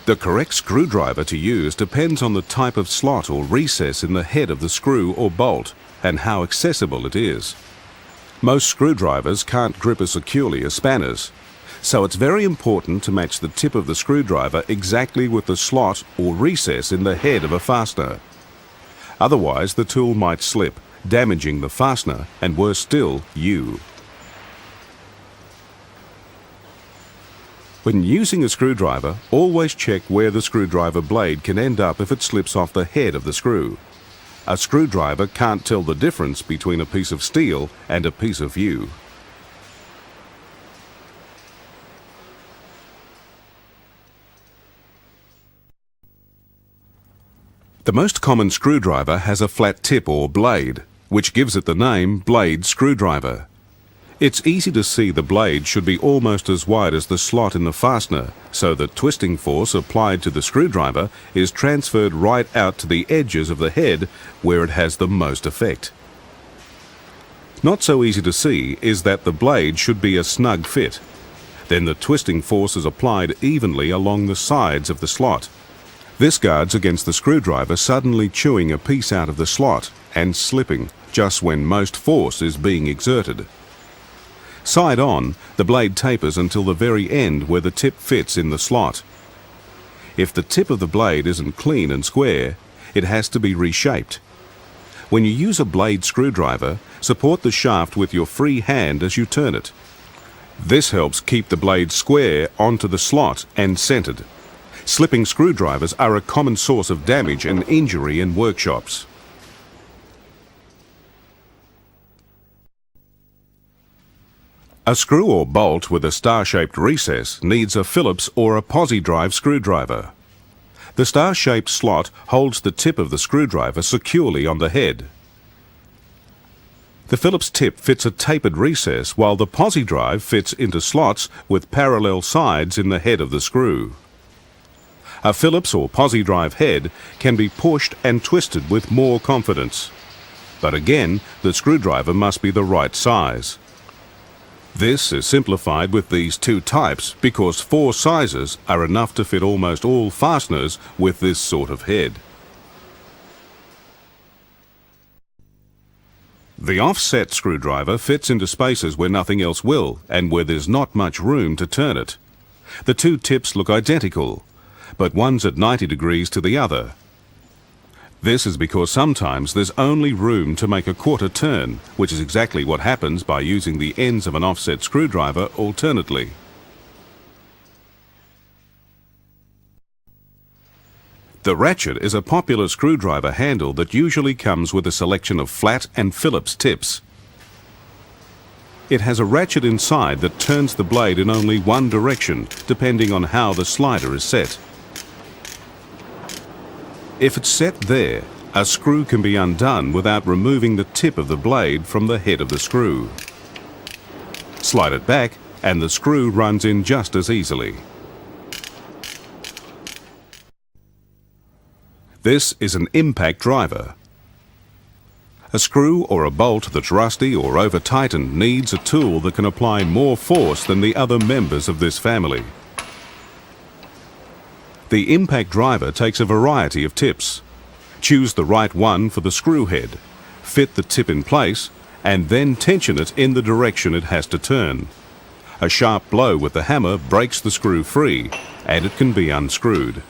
The correct screwdriver to use depends on the type of slot or recess in the head of the screw or bolt and how accessible it is. Most screwdrivers can't grip as securely as spanners, so it's very important to match the tip of the screwdriver exactly with the slot or recess in the head of a fastener. Otherwise, the tool might slip, damaging the fastener and, worse still, you. When using a screwdriver, always check where the screwdriver blade can end up if it slips off the head of the screw. A screwdriver can't tell the difference between a piece of steel and a piece of yew. The most common screwdriver has a flat tip or blade, which gives it the name blade screwdriver. It's easy to see the blade should be almost as wide as the slot in the fastener, so the twisting force applied to the screwdriver is transferred right out to the edges of the head where it has the most effect. Not so easy to see is that the blade should be a snug fit. Then the twisting force is applied evenly along the sides of the slot. This guards against the screwdriver suddenly chewing a piece out of the slot and slipping just when most force is being exerted. Side on, the blade tapers until the very end where the tip fits in the slot. If the tip of the blade isn't clean and square, it has to be reshaped. When you use a blade screwdriver, support the shaft with your free hand as you turn it. This helps keep the blade square onto the slot and centered. Slipping screwdrivers are a common source of damage and injury in workshops. A screw or bolt with a star-shaped recess needs a Phillips or a Posi-Drive screwdriver. The star-shaped slot holds the tip of the screwdriver securely on the head. The Phillips tip fits a tapered recess while the Posi-Drive fits into slots with parallel sides in the head of the screw. A Phillips or Posi-Drive head can be pushed and twisted with more confidence. But again, the screwdriver must be the right size. This is simplified with these two types because 4 sizes are enough to fit almost all fasteners with this sort of head. The offset screwdriver fits into spaces where nothing else will and where there's not much room to turn it. The two tips look identical, but one's at 90 degrees to the other. This is because sometimes there's only room to make a quarter turn, which is exactly what happens by using the ends of an offset screwdriver alternately. The ratchet is a popular screwdriver handle that usually comes with a selection of flat and Phillips tips. It has a ratchet inside that turns the blade in only one direction, depending on how the slider is set. If it's set there, a screw can be undone without removing the tip of the blade from the head of the screw. Slide it back and the screw runs in just as easily. This is an impact driver. A screw or a bolt that's rusty or over-tightened needs a tool that can apply more force than the other members of this family. The impact driver takes a variety of tips. Choose the right one for the screw head, fit the tip in place, and then tension it in the direction it has to turn. A sharp blow with the hammer breaks the screw free, and it can be unscrewed.